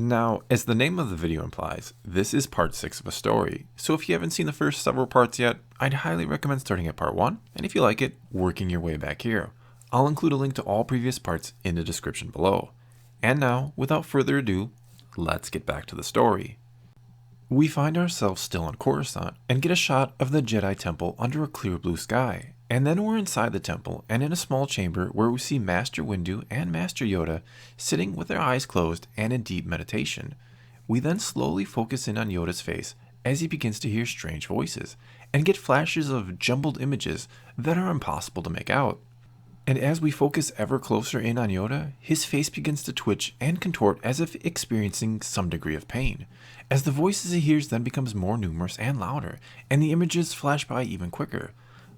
Now, as the name of the video implies, this is part 6 of a story, so if you haven't seen the first several parts yet, I'd highly recommend starting at part 1, and if you like it, working your way back here. I'll include a link to all previous parts in the description below. And now, without further ado, let's get back to the story. We find ourselves still on Coruscant, and get a shot of the Jedi Temple under a clear blue sky. And then we're inside the temple, and in a small chamber where we see Master Windu and Master Yoda sitting with their eyes closed and in deep meditation. We then slowly focus in on Yoda's face as he begins to hear strange voices, and get flashes of jumbled images that are impossible to make out. And as we focus ever closer in on Yoda, his face begins to twitch and contort as if experiencing some degree of pain, as the voices he hears then becomes more numerous and louder, and the images flash by even quicker.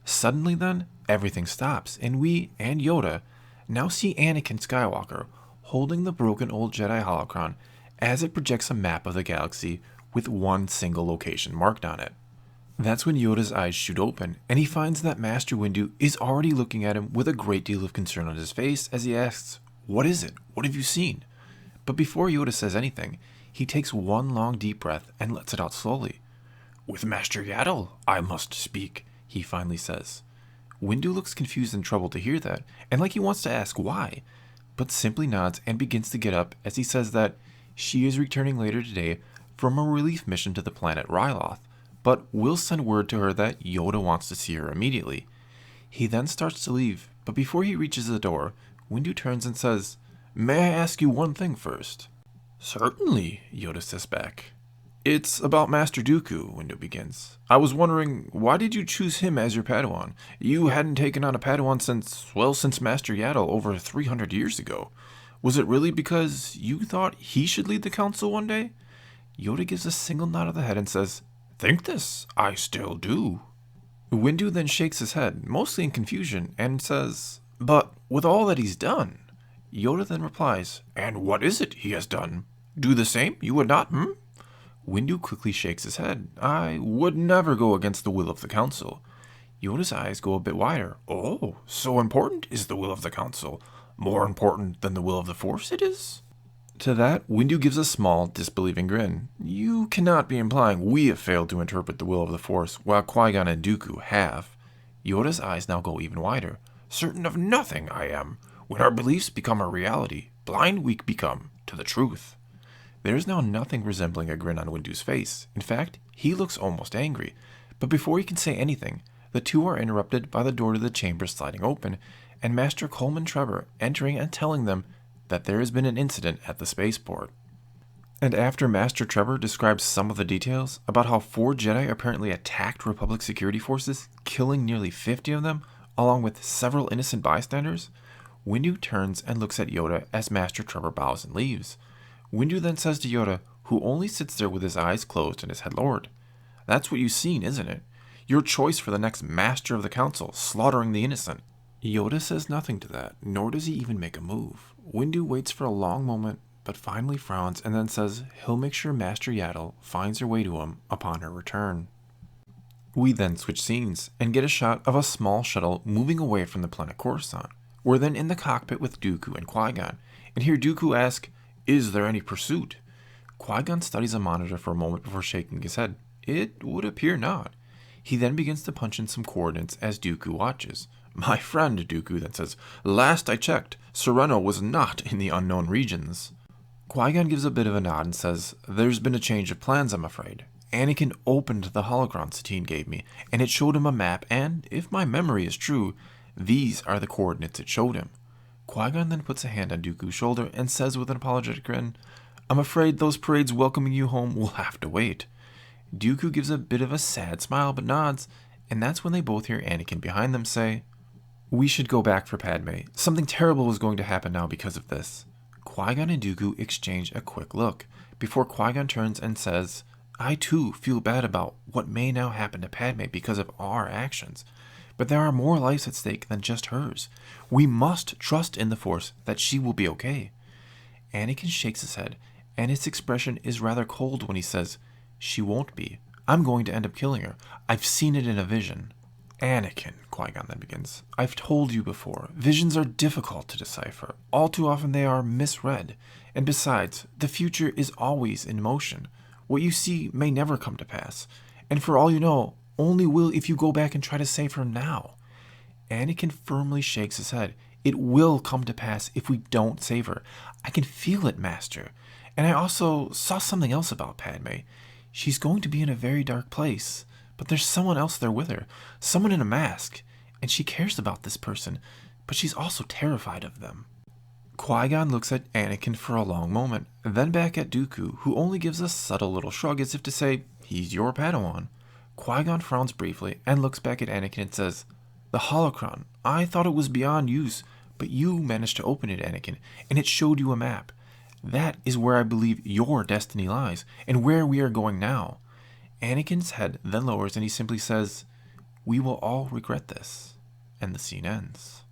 Suddenly then, everything stops, and we, and Yoda, now see Anakin Skywalker holding the broken old Jedi holocron as it projects a map of the galaxy with one single location marked on it. That's when Yoda's eyes shoot open, and he finds that Master Windu is already looking at him with a great deal of concern on his face as he asks, "What is it? What have you seen?" But before Yoda says anything, he takes one long deep breath and lets it out slowly. "With Master Yaddle, I must speak," he finally says. Windu looks confused and troubled to hear that, and like he wants to ask why, but simply nods and begins to get up as he says that she is returning later today from a relief mission to the planet Ryloth, but will send word to her that Yoda wants to see her immediately. He then starts to leave, but before he reaches the door, Windu turns and says, "May I ask you one thing first?" "Certainly," Yoda says back. "It's about Master Dooku," Windu begins. "I was wondering, why did you choose him as your Padawan? You hadn't taken on a Padawan since Master Yaddle over 300 years ago. Was it really because you thought he should lead the council one day?" Yoda gives a single nod of the head and says, "Think this, I still do." Windu then shakes his head, mostly in confusion, and says, "But with all that he's done." Yoda then replies, "And what is it he has done? Do the same, you would not, Windu quickly shakes his head. "I would never go against the will of the council." Yoda's eyes go a bit wider. "Oh, so important is the will of the council. More important than the will of the Force it is?" To that, Windu gives a small, disbelieving grin. "You cannot be implying we have failed to interpret the will of the Force, while Qui-Gon and Dooku have." Yoda's eyes now go even wider. "Certain of nothing, I am. When our beliefs become a reality, blind we become to the truth." There is now nothing resembling a grin on Windu's face. In fact, he looks almost angry. But before he can say anything, the two are interrupted by the door to the chamber sliding open, and Master Coleman Trevor entering and telling them that there has been an incident at the spaceport. And after Master Trevor describes some of the details about how 4 Jedi apparently attacked Republic security forces, killing nearly 50 of them, along with several innocent bystanders, Windu turns and looks at Yoda as Master Trevor bows and leaves. Windu then says to Yoda, who only sits there with his eyes closed and his head lowered, "That's what you've seen, isn't it? Your choice for the next Master of the Council, slaughtering the innocent." Yoda says nothing to that, nor does he even make a move. Windu waits for a long moment, but finally frowns and then says he'll make sure Master Yaddle finds her way to him upon her return. We then switch scenes and get a shot of a small shuttle moving away from the planet Coruscant. We're then in the cockpit with Dooku and Qui-Gon, and hear Dooku ask, "Is there any pursuit?" Qui-Gon studies a monitor for a moment before shaking his head. It would appear not. He then begins to punch in some coordinates as Dooku watches. "My friend," Dooku then says, "last I checked, Sereno was not in the unknown regions." Qui-Gon gives a bit of a nod and says, "There's been a change of plans, I'm afraid. Anakin opened the holocron Satine gave me, and it showed him a map, and, if my memory is true, these are the coordinates it showed him." Qui-Gon then puts a hand on Dooku's shoulder and says with an apologetic grin, "I'm afraid those parades welcoming you home will have to wait." Dooku gives a bit of a sad smile but nods, and that's when they both hear Anakin behind them say, "We should go back for Padme. Something terrible is going to happen now because of this." Qui-Gon and Dooku exchange a quick look, before Qui-Gon turns and says, "I too feel bad about what may now happen to Padme because of our actions. But there are more lives at stake than just hers. We must trust in the Force that she will be okay." Anakin shakes his head, and his expression is rather cold when he says, "She won't be. I'm going to end up killing her. I've seen it in a vision." "Anakin," Qui-Gon then begins. I've told you before, visions are difficult to decipher. All too often they are misread. And besides, the future is always in motion. What you see may never come to pass. And for all you know, only will if you go back and try to save her now. Anakin firmly shakes his head. It will come to pass if we don't save her. I can feel it, Master. And I also saw something else about Padme. She's going to be in a very dark place, but there's someone else there with her, someone in a mask, and she cares about this person, but she's also terrified of them. Qui-Gon looks at Anakin for a long moment, then back at Dooku, who only gives a subtle little shrug as if to say, he's your Padawan. Qui-Gon frowns briefly and looks back at Anakin and says, the holocron, I thought it was beyond use, but you managed to open it, Anakin, and it showed you a map. That is where I believe your destiny lies, and where we are going now. Anakin's head then lowers and he simply says, we will all regret this. And the scene ends.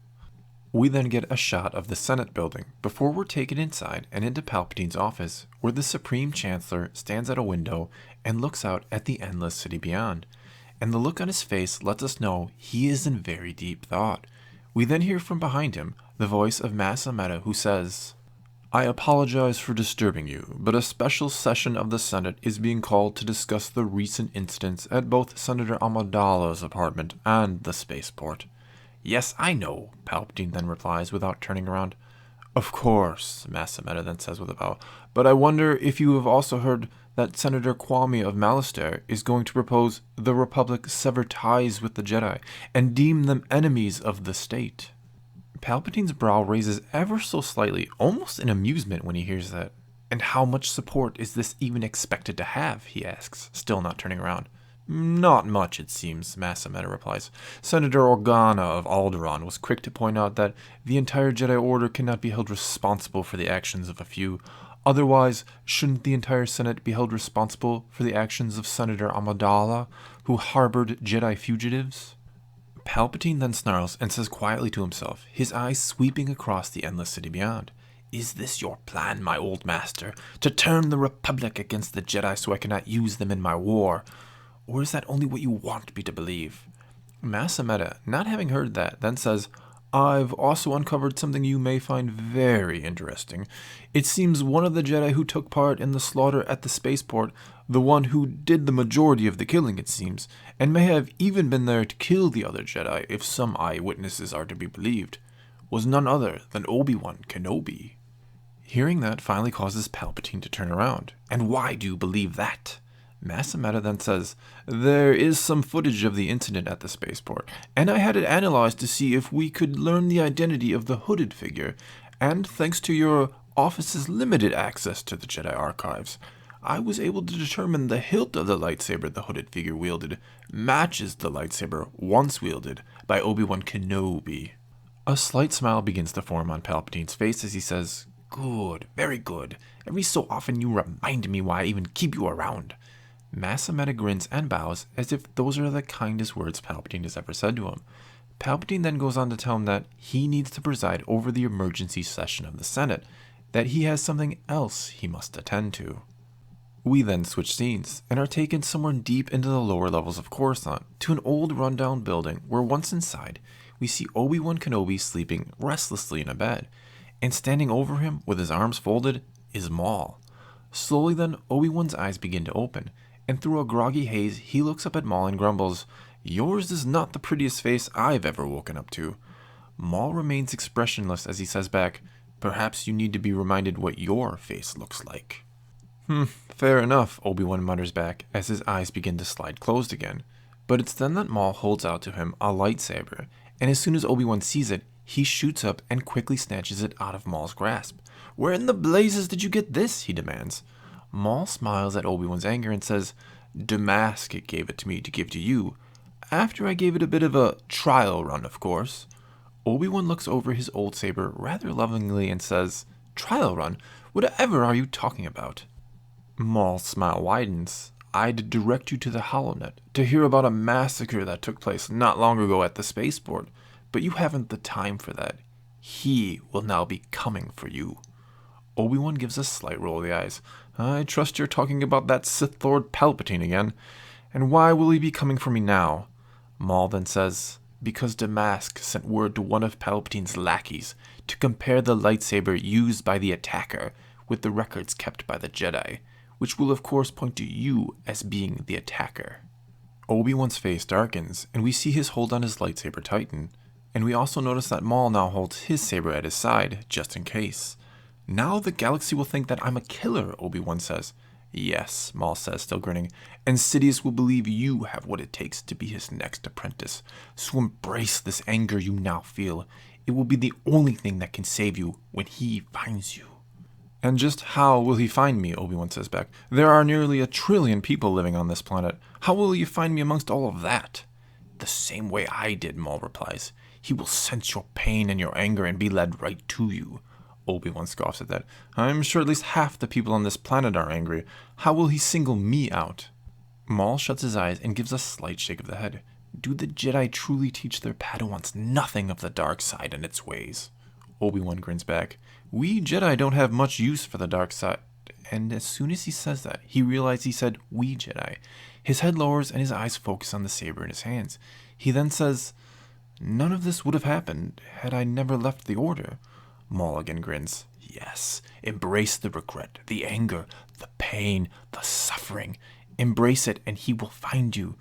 We then get a shot of the Senate building before we're taken inside and into Palpatine's office, where the Supreme Chancellor stands at a window and looks out at the endless city beyond. And the look on his face lets us know he is in very deep thought. We then hear from behind him the voice of Masa Meta, who says, I apologize for disturbing you, but a special session of the Senate is being called to discuss the recent incidents at both Senator Amidala's apartment and the spaceport. Yes, I know, Palpatine then replies without turning around. Of course, Masa Meta then says with a bow, but I wonder if you have also heard that Senator Kwame of Malastare is going to propose the Republic sever ties with the Jedi and deem them enemies of the state. Palpatine's brow raises ever so slightly, almost in amusement when he hears that. And how much support is this even expected to have, he asks, still not turning around. Not much, it seems, Masa Meta replies. Senator Organa of Alderaan was quick to point out that the entire Jedi Order cannot be held responsible for the actions of a few. Otherwise, shouldn't the entire Senate be held responsible for the actions of Senator Amidala, who harbored Jedi fugitives? Palpatine then snarls and says quietly to himself, his eyes sweeping across the endless city beyond. Is this your plan, my old master, to turn the Republic against the Jedi so I cannot use them in my war? Or is that only what you want me to believe? Masa Meta, not having heard that, then says, I've also uncovered something you may find very interesting. It seems one of the Jedi who took part in the slaughter at the spaceport, the one who did the majority of the killing it seems, and may have even been there to kill the other Jedi if some eyewitnesses are to be believed, was none other than Obi-Wan Kenobi. Hearing that finally causes Palpatine to turn around. And why do you believe that? Masa Meta then says, there is some footage of the incident at the spaceport, and I had it analyzed to see if we could learn the identity of the hooded figure, and thanks to your office's limited access to the Jedi archives, I was able to determine the hilt of the lightsaber the hooded figure wielded matches the lightsaber once wielded by Obi-Wan Kenobi. A slight smile begins to form on Palpatine's face as he says, good, very good. Every so often you remind me why I even keep you around. Masa Meta grins and bows as if those are the kindest words Palpatine has ever said to him. Palpatine then goes on to tell him that he needs to preside over the emergency session of the Senate, that he has something else he must attend to. We then switch scenes, and are taken somewhere deep into the lower levels of Coruscant, to an old rundown building where once inside, we see Obi-Wan Kenobi sleeping restlessly in a bed, and standing over him with his arms folded is Maul. Slowly then, Obi-Wan's eyes begin to open, and through a groggy haze, he looks up at Maul and grumbles, yours is not the prettiest face I've ever woken up to. Maul remains expressionless as he says back, perhaps you need to be reminded what your face looks like. Fair enough, Obi-Wan mutters back as his eyes begin to slide closed again. But it's then that Maul holds out to him a lightsaber, and as soon as Obi-Wan sees it, he shoots up and quickly snatches it out of Maul's grasp. Where in the blazes did you get this? He demands. Maul smiles at Obi-Wan's anger and says, Damask gave it to me to give to you, after I gave it a bit of a trial run, of course. Obi-Wan looks over his old saber rather lovingly and says, Trial run? Whatever are you talking about? Maul's smile widens. I'd direct you to the HoloNet to hear about a massacre that took place not long ago at the spaceport, but you haven't the time for that. He will now be coming for you. Obi-Wan gives a slight roll of the eyes. I trust you're talking about that Sith Lord Palpatine again. And why will he be coming for me now? Maul then says, because Damask sent word to one of Palpatine's lackeys to compare the lightsaber used by the attacker with the records kept by the Jedi, which will of course point to you as being the attacker. Obi-Wan's face darkens, and we see his hold on his lightsaber tighten, and we also notice that Maul now holds his saber at his side, just in case. Now the galaxy will think that I'm a killer, Obi-Wan says. Yes, Maul says, still grinning, and Sidious will believe you have what it takes to be his next apprentice. So embrace this anger you now feel. It will be the only thing that can save you when he finds you. And just how will he find me, Obi-Wan says back. There are nearly 1 trillion people living on this planet. How will you find me amongst all of that? The same way I did, Maul replies. He will sense your pain and your anger and be led right to you. Obi-Wan scoffs at that. I'm sure at least half the people on this planet are angry. How will he single me out? Maul shuts his eyes and gives a slight shake of the head. Do the Jedi truly teach their Padawans nothing of the dark side and its ways? Obi-Wan grins back. We Jedi don't have much use for the dark side. And as soon as he says that, he realizes he said we Jedi. His head lowers and his eyes focus on the saber in his hands. He then says, none of this would have happened had I never left the Order. Maul again grins. Yes, embrace the regret, the anger, the pain, the suffering. Embrace it and he will find you.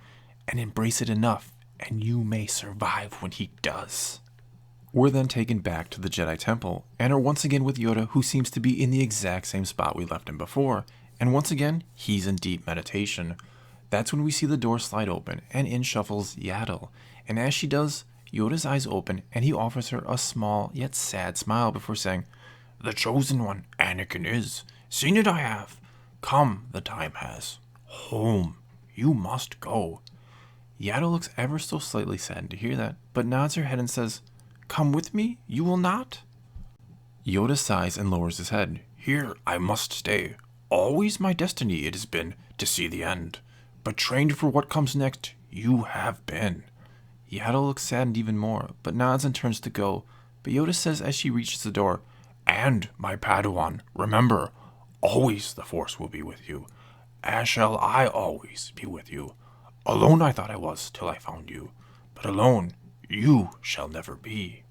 And embrace it enough and you may survive when he does. We're then taken back to the Jedi Temple and are once again with Yoda, who seems to be in the exact same spot we left him before. And once again, he's in deep meditation. That's when we see the door slide open and in shuffles Yaddle. And as she does, Yoda's eyes open and he offers her a small yet sad smile before saying, the chosen one, Anakin is. Seen it I have. Come, the time has. Home. You must go. Yaddle looks ever so slightly saddened to hear that, but nods her head and says, come with me? You will not? Yoda sighs and lowers his head. Here I must stay. Always my destiny it has been to see the end. But trained for what comes next, you have been. Yaddle looks saddened even more, but nods and turns to go. But Yoda says as she reaches the door, and, my Padawan, remember, always the Force will be with you, as shall I always be with you. Alone I thought I was till I found you, but alone you shall never be.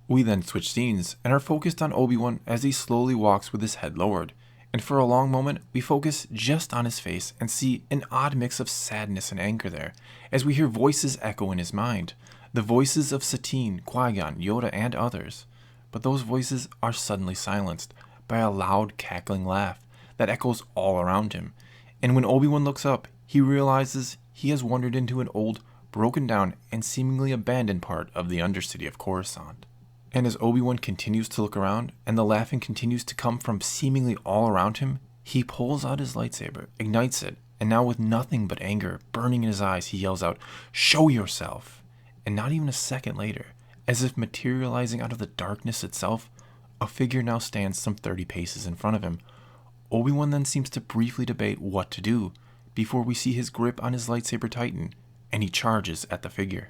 We then switch scenes and are focused on Obi-Wan as he slowly walks with his head lowered. And for a long moment, we focus just on his face and see an odd mix of sadness and anger there, as we hear voices echo in his mind. The voices of Satine, Qui-Gon, Yoda, and others. But those voices are suddenly silenced by a loud, cackling laugh that echoes all around him. And when Obi-Wan looks up, he realizes he has wandered into an old, broken down, and seemingly abandoned part of the Undercity of Coruscant. And as Obi-Wan continues to look around, and the laughing continues to come from seemingly all around him, he pulls out his lightsaber, ignites it, and now with nothing but anger burning in his eyes, he yells out, show yourself! And not even a second later, as if materializing out of the darkness itself, a figure now stands some 30 paces in front of him. Obi-Wan then seems to briefly debate what to do, before we see his grip on his lightsaber tighten, and he charges at the figure.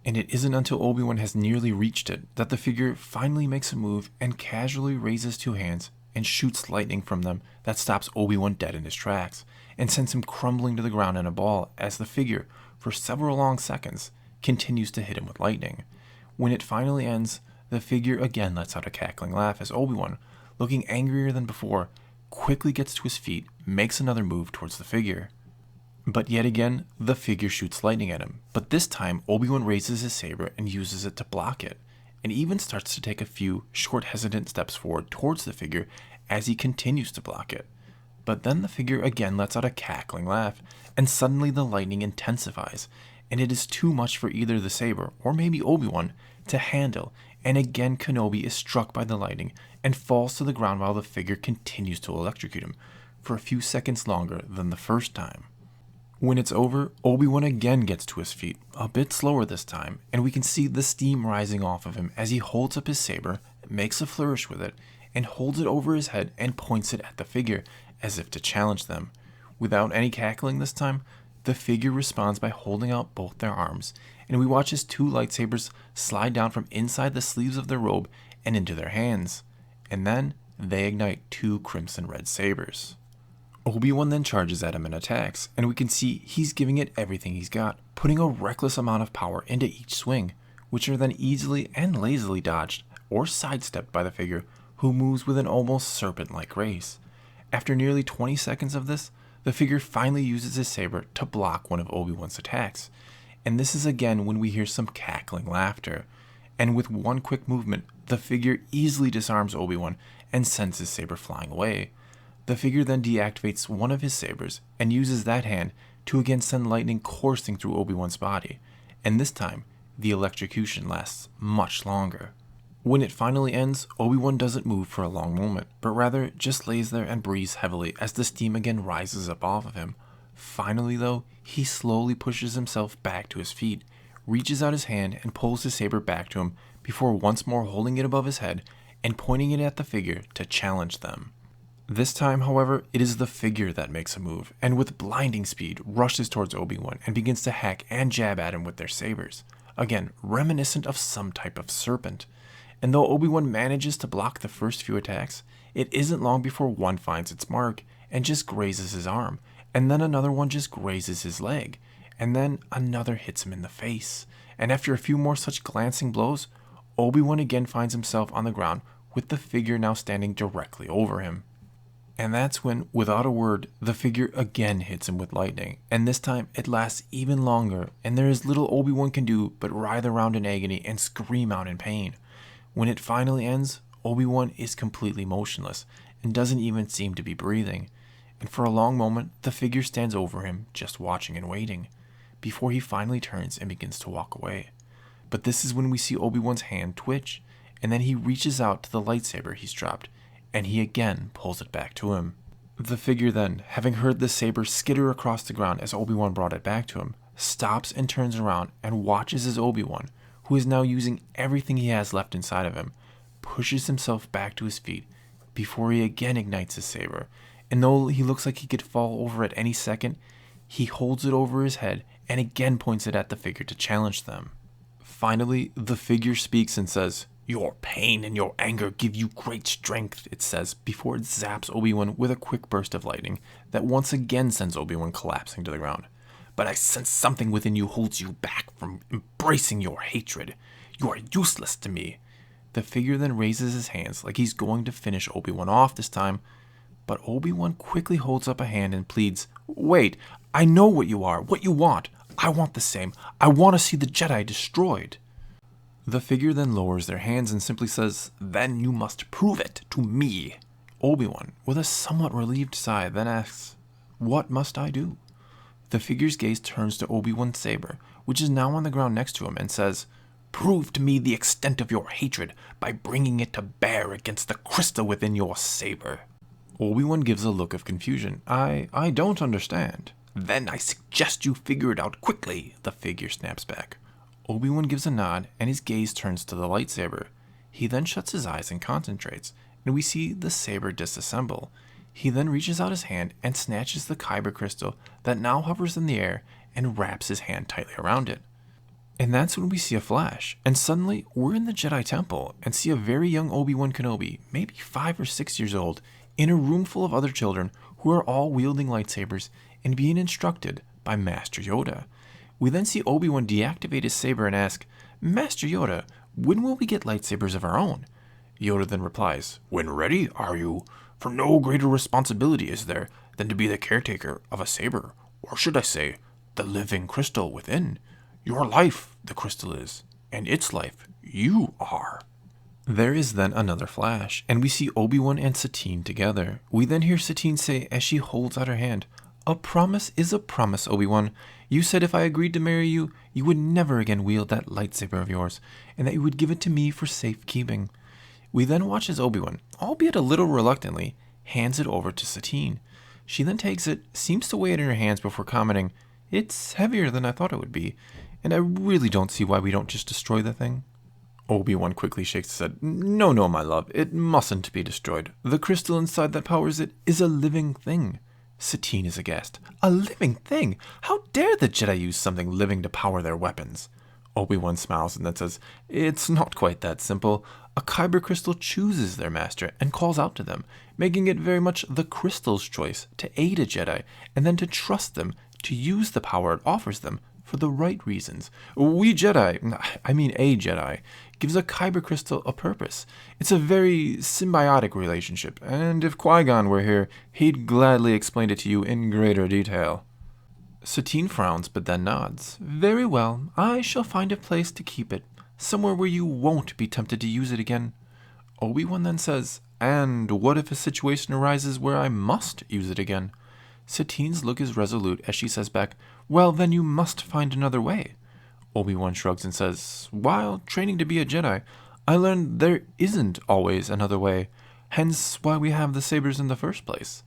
And it isn't until Obi-Wan has nearly reached it that the figure finally makes a move and casually raises 2 hands and shoots lightning from them that stops Obi-Wan dead in his tracks and sends him crumbling to the ground in a ball as the figure, for several long seconds, continues to hit him with lightning. When it finally ends, the figure again lets out a cackling laugh as Obi-Wan, looking angrier than before, quickly gets to his feet, makes another move towards the figure. But yet again, the figure shoots lightning at him, but this time Obi-Wan raises his saber and uses it to block it, and even starts to take a few short hesitant steps forward towards the figure as he continues to block it. But then the figure again lets out a cackling laugh, and suddenly the lightning intensifies, and it is too much for either the saber, or maybe Obi-Wan, to handle, and again Kenobi is struck by the lightning and falls to the ground while the figure continues to electrocute him, for a few seconds longer than the first time. When it's over, Obi-Wan again gets to his feet, a bit slower this time, and we can see the steam rising off of him as he holds up his saber, makes a flourish with it, and holds it over his head and points it at the figure, as if to challenge them. Without any cackling this time, the figure responds by holding out both their arms, and we watch as 2 lightsabers slide down from inside the sleeves of their robe and into their hands, and then they ignite 2 crimson red sabers. Obi-Wan then charges at him and attacks, and we can see he's giving it everything he's got, putting a reckless amount of power into each swing, which are then easily and lazily dodged or sidestepped by the figure, who moves with an almost serpent-like grace. After nearly 20 seconds of this, the figure finally uses his saber to block one of Obi-Wan's attacks, and this is again when we hear some cackling laughter, and with one quick movement, the figure easily disarms Obi-Wan and sends his saber flying away. The figure then deactivates one of his sabers and uses that hand to again send lightning coursing through Obi-Wan's body, and this time, the electrocution lasts much longer. When it finally ends, Obi-Wan doesn't move for a long moment, but rather just lays there and breathes heavily as the steam again rises up off of him. Finally though, he slowly pushes himself back to his feet, reaches out his hand and pulls his saber back to him before once more holding it above his head and pointing it at the figure to challenge them. This time, however, it is the figure that makes a move, and with blinding speed rushes towards Obi-Wan and begins to hack and jab at him with their sabers, again reminiscent of some type of serpent. And though Obi-Wan manages to block the first few attacks, it isn't long before one finds its mark and just grazes his arm, and then another one just grazes his leg, and then another hits him in the face. And after a few more such glancing blows, Obi-Wan again finds himself on the ground with the figure now standing directly over him. And that's when, without a word, the figure again hits him with lightning, and this time it lasts even longer, and there is little Obi-Wan can do but writhe around in agony and scream out in pain. When it finally ends, Obi-Wan is completely motionless and doesn't even seem to be breathing, and for a long moment the figure stands over him just watching and waiting, before he finally turns and begins to walk away. But this is when we see Obi-Wan's hand twitch, and then he reaches out to the lightsaber he's dropped, and he again pulls it back to him. The figure then, having heard the saber skitter across the ground as Obi-Wan brought it back to him, stops and turns around and watches as Obi-Wan, who is now using everything he has left inside of him, pushes himself back to his feet before he again ignites his saber, and though he looks like he could fall over at any second, he holds it over his head and again points it at the figure to challenge them. Finally, the figure speaks and says, "Your pain and your anger give you great strength," it says, before it zaps Obi-Wan with a quick burst of lightning that once again sends Obi-Wan collapsing to the ground. "But I sense something within you holds you back from embracing your hatred. You are useless to me." The figure then raises his hands like he's going to finish Obi-Wan off this time, but Obi-Wan quickly holds up a hand and pleads, "Wait, I know what you are, what you want. I want the same. I want to see the Jedi destroyed." The figure then lowers their hands and simply says, "Then you must prove it to me." Obi-Wan, with a somewhat relieved sigh, then asks, "What must I do?" The figure's gaze turns to Obi-Wan's saber, which is now on the ground next to him, and says, "Prove to me the extent of your hatred by bringing it to bear against the crystal within your saber." Obi-Wan gives a look of confusion. I don't understand." "Then I suggest you figure it out quickly," the figure snaps back. Obi-Wan gives a nod, and his gaze turns to the lightsaber. He then shuts his eyes and concentrates, and we see the saber disassemble. He then reaches out his hand and snatches the kyber crystal that now hovers in the air and wraps his hand tightly around it. And that's when we see a flash, and suddenly we're in the Jedi Temple and see a very young Obi-Wan Kenobi, maybe 5 or 6 years old, in a room full of other children who are all wielding lightsabers and being instructed by Master Yoda. We then see Obi-Wan deactivate his saber and ask, "Master Yoda, when will we get lightsabers of our own?" Yoda then replies, "When ready, are you? For no greater responsibility is there than to be the caretaker of a saber, or should I say, the living crystal within. Your life, the crystal is, and its life, you are." There is then another flash, and we see Obi-Wan and Satine together. We then hear Satine say as she holds out her hand, "A promise is a promise, Obi-Wan. You said if I agreed to marry you, you would never again wield that lightsaber of yours, and that you would give it to me for safekeeping." We then watch as Obi-Wan, albeit a little reluctantly, hands it over to Satine. She then takes it, seems to weigh it in her hands before commenting, "It's heavier than I thought it would be, and I really don't see why we don't just destroy the thing." Obi-Wan quickly shakes his head. No, my love, it mustn't be destroyed. The crystal inside that powers it is a living thing." Satine is aghast. "A living thing? How dare the Jedi use something living to power their weapons?" Obi-Wan smiles and then says, "It's not quite that simple. A kyber crystal chooses their master and calls out to them, making it very much the crystal's choice to aid a Jedi and then to trust them to use the power it offers them for the right reasons. A Jedi, gives a kyber crystal a purpose. It's a very symbiotic relationship, and if Qui-Gon were here, he'd gladly explain it to you in greater detail. Satine frowns but then nods. Very well, I shall find a place to keep it, somewhere where you won't be tempted to use it again. Obi-Wan then says, and what if a situation arises where I must use it again? Satine's look is resolute as she says back, well, then you must find another way. Obi-Wan shrugs and says, while training to be a Jedi, I learned there isn't always another way, hence why we have the sabers in the first place.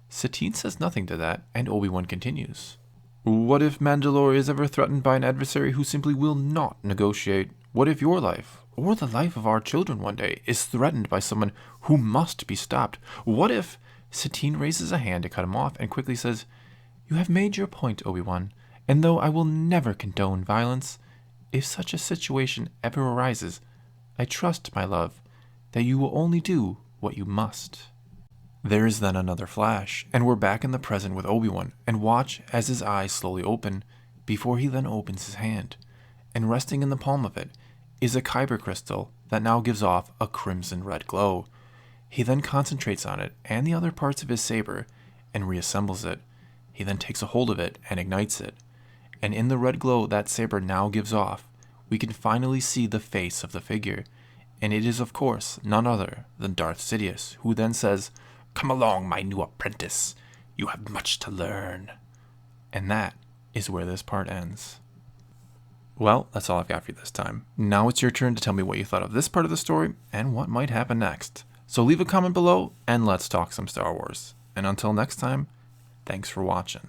Satine says nothing to that, and Obi-Wan continues. What if Mandalore is ever threatened by an adversary who simply will not negotiate? What if your life, or the life of our children one day, is threatened by someone who must be stopped? What if... Satine raises a hand to cut him off and quickly says, you have made your point, Obi-Wan, and though I will never condone violence, if such a situation ever arises, I trust, my love, that you will only do what you must. There is then another flash, and we're back in the present with Obi-Wan, and watch as his eyes slowly open, before he then opens his hand, and resting in the palm of it is a kyber crystal that now gives off a crimson red glow. He then concentrates on it and the other parts of his saber, and reassembles it. He then takes a hold of it and ignites it, and in the red glow that saber now gives off, we can finally see the face of the figure, and it is of course none other than Darth Sidious, who then says, come along, my new apprentice, you have much to learn. And that is where this part ends. Well, that's all I've got for you this time. Now it's your turn to tell me what you thought of this part of the story, and what might happen next. So leave a comment below, and let's talk some Star Wars. And until next time, thanks for watching.